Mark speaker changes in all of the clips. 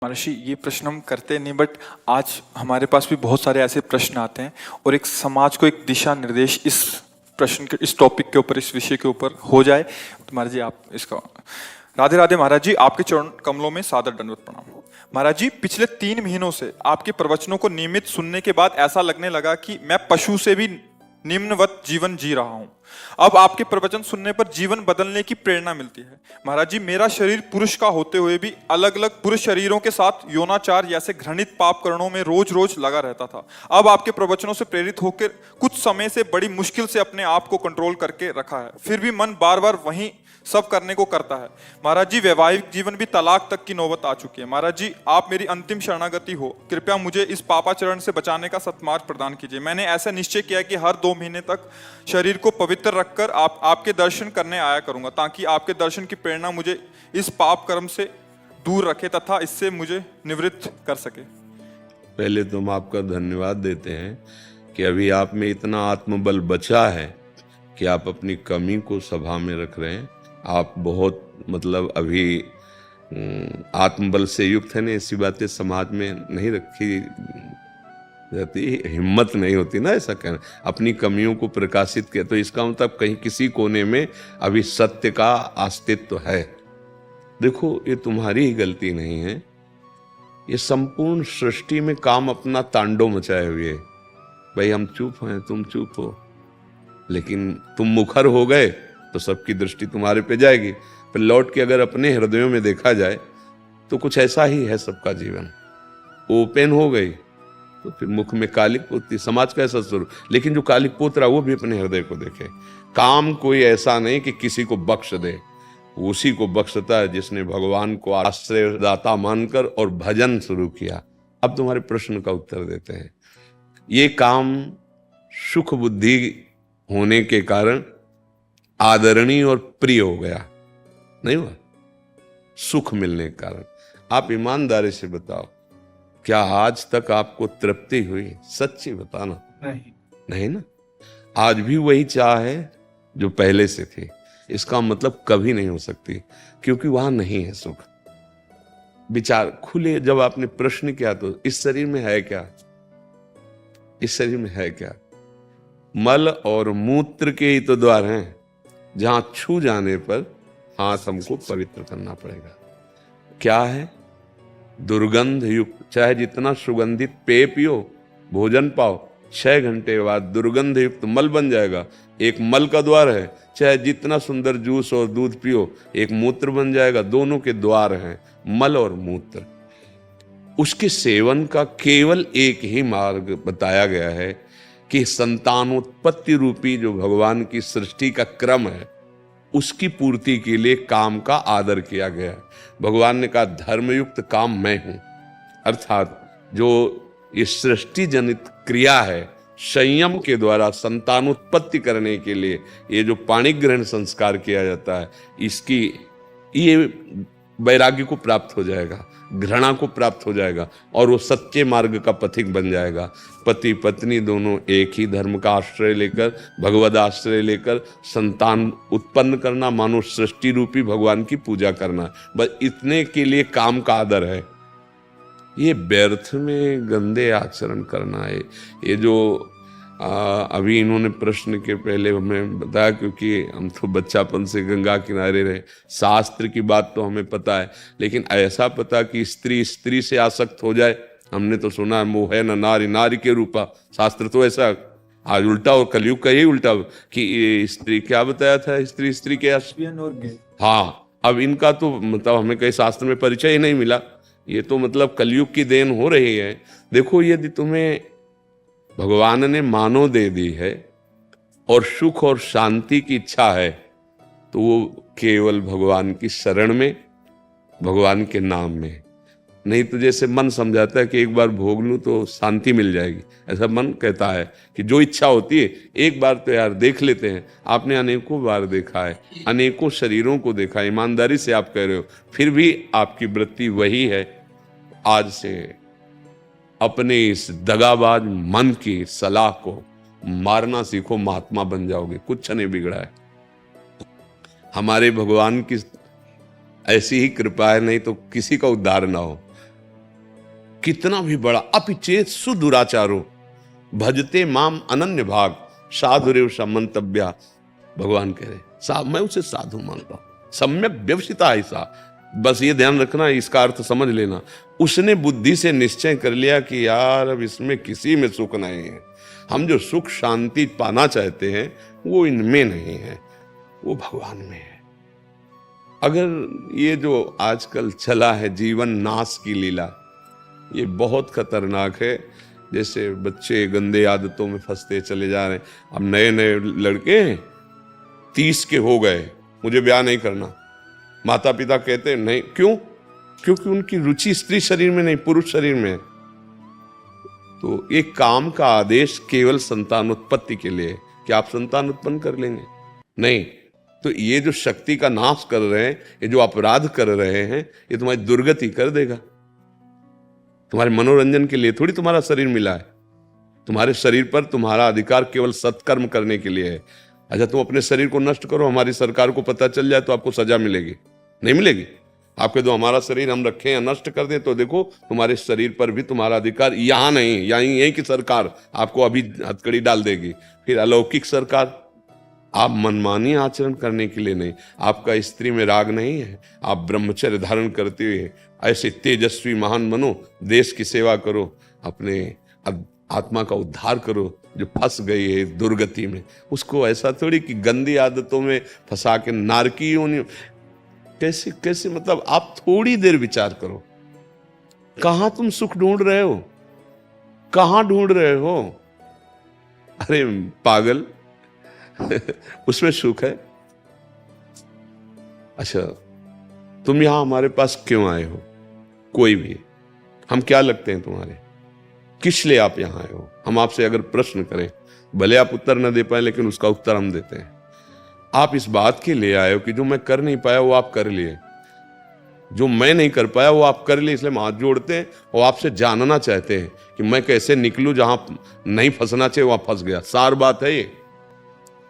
Speaker 1: महर्षि, ये प्रश्न हम करते नहीं, बट आज हमारे पास भी बहुत सारे ऐसे प्रश्न आते हैं और एक समाज को एक दिशा निर्देश इस प्रश्न के, इस टॉपिक के ऊपर, इस विषय के ऊपर हो जाए। तो महाराज जी, आप इसका राधे राधे। महाराज जी, आपके चरण कमलों में सादर दंडवत प्रणाम। महाराज जी, पिछले 3 महीनों से आपके प्रवचनों को नियमित सुनने के बाद ऐसा लगने लगा कि मैं पशु से भी निम्नवत जीवन जी रहा हूं। अब आपके प्रवचन सुनने पर जीवन बदलने की प्रेरणा मिलती है। महाराज जी, मेरा शरीर पुरुष का होते हुए भी अलग अलग पुरुष शरीरों के साथ यौनाचार जैसे घृणित पाप कर्णों में रोज रोज लगा रहता था। अब आपके प्रवचनों से प्रेरित होकर कुछ समय से बड़ी मुश्किल से अपने आप को कंट्रोल करके रखा है, फिर भी मन बार बार वही सब करने को करता है। महाराज जी, वैवाहिक जीवन भी तलाक तक की नौबत आ चुकी है। महाराज जी, आप मेरी अंतिम शरणागति हो, कृपया मुझे इस पापाचरण से बचाने का सत्मार्ग प्रदान कीजिए। मैंने ऐसा निश्चय किया कि हर 2 महीने तक शरीर को पवित्र रखकर आपके दर्शन करने आया करूंगा, ताकि आपके दर्शन की प्रेरणा मुझे इस पाप कर्म से दूर रखे तथा इससे मुझे निवृत्त कर सके।
Speaker 2: पहले तो हम आपका धन्यवाद देते हैं कि अभी आप में इतना आत्मबल बचा है कि आप अपनी कमी को सभा में रख रहे हैं। आप बहुत अभी आत्मबल से युक्त है ना, ऐसी बातें समाज में नहीं रखी जाती, हिम्मत नहीं होती ना ऐसा कहना, अपनी कमियों को प्रकाशित किया। तो इसका मतलब कहीं किसी कोने में अभी सत्य का अस्तित्व है। देखो, ये तुम्हारी ही गलती नहीं है, ये संपूर्ण सृष्टि में काम अपना तांडव मचाए हुए। भाई हम चुप हैं, तुम चुप हो, लेकिन तुम मुखर हो गए तो सबकी दृष्टि तुम्हारे पे जाएगी। फिर लौट के अगर अपने हृदयों में देखा जाए तो कुछ ऐसा ही है सबका जीवन। ओपन हो गई तो फिर मुख में कालिक पोती, समाज का ऐसा स्वरूप। लेकिन जो कालिक पोत रहा वो भी अपने हृदय को देखे। काम कोई ऐसा नहीं कि किसी को बख्श दे, उसी को बख्शता है जिसने भगवान को आश्रयदाता मानकर और भजन शुरू किया। अब तुम्हारे प्रश्न का उत्तर देते हैं। ये काम सुख बुद्धि होने के कारण आदरणीय और प्रिय हो गया, नहीं हुआ? सुख मिलने के कारण। आप ईमानदारी से बताओ, क्या आज तक आपको तृप्ति हुई? सच्ची बताना। नहीं ना? आज भी वही चाह है जो पहले से थी। इसका मतलब कभी नहीं हो सकती, क्योंकि वहां नहीं है सुख। विचार खुले, जब आपने प्रश्न किया तो इस शरीर में है क्या? इस शरीर में है क्या? मल और मूत्र के ही तो द्वार हैं, जहां छू जाने पर हाथ हमको पवित्र करना पड़ेगा। क्या है? दुर्गंध युक्त, चाहे जितना सुगंधित पेय पियो, भोजन पाओ, 6 घंटे बाद दुर्गंध युक्त मल बन जाएगा। एक मल का द्वार है। चाहे जितना सुंदर जूस और दूध पियो, एक मूत्र बन जाएगा। दोनों के द्वार हैं, मल और मूत्र। उसके सेवन का केवल एक ही मार्ग बताया गया है कि संतानोत्पत्ति रूपी जो भगवान की सृष्टि का क्रम है, उसकी पूर्ति के लिए काम का आदर किया गया है। भगवान ने कहा, धर्मयुक्त काम मैं हूं। अर्थात जो ये सृष्टि जनित क्रिया है, संयम के द्वारा संतानोत्पत्ति करने के लिए ये जो पाणी ग्रहण संस्कार किया जाता है, इसकी ये वैराग्य को प्राप्त हो जाएगा, घृणा को प्राप्त हो जाएगा, और वो सच्चे मार्ग का पथिक बन जाएगा। पति पत्नी दोनों एक ही धर्म का आश्रय लेकर, भगवद आश्रय लेकर संतान उत्पन्न करना, मानो सृष्टि रूपी भगवान की पूजा करना। बस इतने के लिए काम का आदर है। ये व्यर्थ में गंदे आचरण करना है। ये जो अभी इन्होंने प्रश्न के पहले हमें बताया, क्योंकि हम तो बच्चापन से गंगा किनारे रहे, शास्त्र की बात तो हमें पता है, लेकिन ऐसा पता कि स्त्री स्त्री से आसक्त हो जाए, हमने तो सुना है, मोह है न नारी नारी के रूपा। शास्त्र तो ऐसा, आज उल्टा, और कलयुग का यही उल्टा कि स्त्री, क्या बताया था, स्त्री स्त्री के हाँ, अब इनका तो हमें कहीं शास्त्र में परिचय ही नहीं मिला। ये तो कलयुग की देन हो रही है। देखो, यदि तुम्हें भगवान ने मानव दे दी है और सुख और शांति की इच्छा है, तो वो केवल भगवान की शरण में, भगवान के नाम में। नहीं तो जैसे मन समझाता है कि एक बार भोग लूं तो शांति मिल जाएगी, ऐसा मन कहता है कि जो इच्छा होती है एक बार तो यार देख लेते हैं। आपने अनेकों बार देखा है, अनेकों शरीरों को देखा है, ईमानदारी से आप कह रहे हो, फिर भी आपकी वृत्ति वही है। आज से अपने इस दगाबाज मन की सलाह को मारना सीखो, महात्मा बन जाओगे। कुछ नहीं बिगड़ा है। हमारे भगवान की ऐसी ही कृपा है, नहीं तो किसी का उद्धार ना हो। कितना भी बड़ा अपिचेत सुदुराचारो भजते माम अनन्य भाग साधुरेव समंतव्या। भगवान कह रहे मैं उसे साधु मानता हूं, सम्यक व्यवसिता ऐसा। बस ये ध्यान रखना, इसका अर्थ समझ लेना। उसने बुद्धि से निश्चय कर लिया कि यार अब इसमें किसी में सुख नहीं है, हम जो सुख शांति पाना चाहते हैं वो इनमें नहीं है, वो भगवान में है। अगर ये जो आजकल चला है जीवन नाश की लीला, ये बहुत खतरनाक है। जैसे बच्चे गंदे आदतों में फंसते चले जा रहे हैं। अब नए नए लड़के 30 के हो गए, मुझे ब्याह नहीं करना, माता पिता कहते हैं नहीं। क्यों? क्योंकि उनकी रुचि स्त्री शरीर में नहीं, पुरुष शरीर में है। तो एक काम का आदेश केवल संतानोत्पत्ति के लिए, कि आप संतान उत्पन्न कर लेंगे, नहीं। तो ये जो शक्ति का नाश कर रहे हैं, ये जो अपराध कर रहे हैं, ये तुम्हारी दुर्गति कर देगा। तुम्हारे मनोरंजन के लिए थोड़ी तुम्हारा शरीर मिला है। तुम्हारे शरीर पर तुम्हारा अधिकार केवल सत्कर्म करने के लिए है। अच्छा, तुम अपने शरीर को नष्ट करो, हमारी सरकार को पता चल जाए तो आपको सजा मिलेगी? नहीं मिलेगी। आपके दो हमारा शरीर हम रखें या नष्ट कर दें तो देखो तुम्हारे शरीर पर भी तुम्हारा अधिकार यहां नहीं, यहीं की सरकार आपको अभी हथकड़ी डाल देगी। फिर अलौकिक सरकार, आप मनमानी आचरण करने के लिए नहीं, आपका स्त्री में राग नहीं है, आप ब्रह्मचर्य धारण करते हुए ऐसे तेजस्वी महान बनो, देश की सेवा करो, अपने आत्मा का उद्धार करो। जो फंस गई है दुर्गति में, उसको ऐसा थोड़ी कि गंदी आदतों में फंसा के नारकी होनी। कैसे कैसे, मतलब आप थोड़ी देर विचार करो, कहां तुम सुख ढूंढ रहे हो, कहां ढूंढ रहे हो? अरे पागल, उसमें सुख है। अच्छा, तुम यहां हमारे पास क्यों आए हो? कोई भी, हम क्या लगते हैं तुम्हारे? किस लिए आप यहां आए हो? हम आपसे अगर प्रश्न करें, भले आप उत्तर न दे पाए, लेकिन उसका उत्तर हम देते हैं। आप इस बात के लिए आए हो कि जो मैं कर नहीं पाया वो आप कर लिए, जो मैं नहीं कर पाया वो आप कर लिए। इसलिए हम हाथ जोड़ते हैं और आपसे जानना चाहते हैं कि मैं कैसे निकलूं, जहां नहीं फंसना चाहिए वहां फंस गया। सार बात है ये,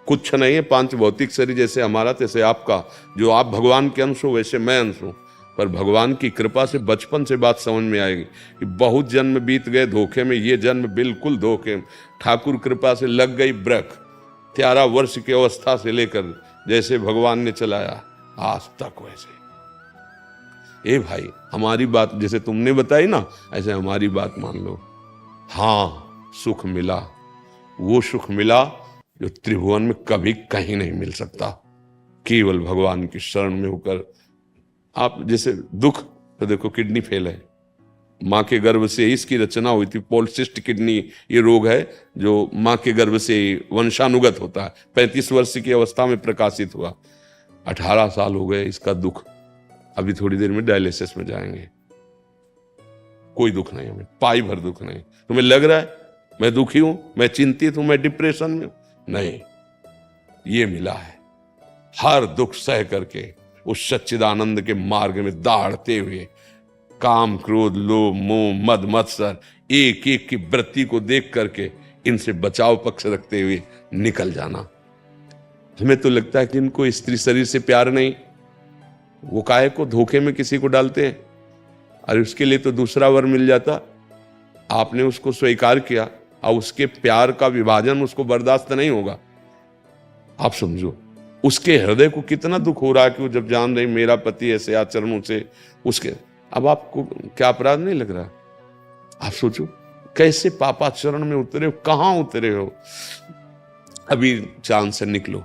Speaker 2: कुछ नहीं है। 5 भौतिक शरीर जैसे हमारा तैसे आपका, जो आप भगवान के अंश हो वैसे मैं अंश हूं। पर भगवान की कृपा से बचपन से बात समझ में आएगी कि बहुत जन्म बीत गए धोखे में, ये जन्म बिल्कुल धोखे। ठाकुर कृपा से लग गई ब्रक। 13 वर्ष की अवस्था से लेकर जैसे भगवान ने चलाया आज तक वैसे। ए भाई, हमारी बात जैसे तुमने बताई ना, ऐसे हमारी बात मान लो। हाँ, सुख मिला, वो सुख मिला जो त्रिभुवन में कभी कहीं नहीं मिल सकता, केवल भगवान की शरण में होकर। आप जैसे दुख, तो देखो किडनी फेल है, माँ के गर्भ से इसकी रचना हुई थी। पॉलिसिस्ट किडनी ये रोग है जो माँ के गर्भ से वंशानुगत होता है। 35 वर्ष की अवस्था में प्रकाशित हुआ, 18 साल हो गए इसका दुख। अभी थोड़ी देर में डायलिसिस में जाएंगे। कोई दुख नहीं हमें, पाई भर दुख नहीं। तुम्हें लग रहा है मैं दुखी हूं, मैं चिंतित हूं, मैं डिप्रेशन में हूं? नहीं, ये मिला है। हर दुख सह करके उस सच्चिदानंद के मार्ग में दौड़ते हुए काम क्रोध लोभ मोह मद मत्सर एक एक की वृत्ति को देख करके इनसे बचाव पक्ष रखते हुए निकल जाना। हमें तो लगता है कि इनको स्त्री शरीर से प्यार नहीं, वो काहे को धोखे में किसी को डालते हैं। अरे उसके लिए तो दूसरा वर मिल जाता, आपने उसको स्वीकार किया, और उसके प्यार का विभाजन उसको बर्दाश्त नहीं होगा। आप समझो उसके हृदय को कितना दुख हो रहा है कि वो जब जान रही मेरा पति ऐसे आचरणों से उसके, अब आपको क्या अपराध नहीं लग रहा? आप सोचो कैसे पापाचरण में उतरे हो, कहां उतरे हो। अभी चांद से निकलो,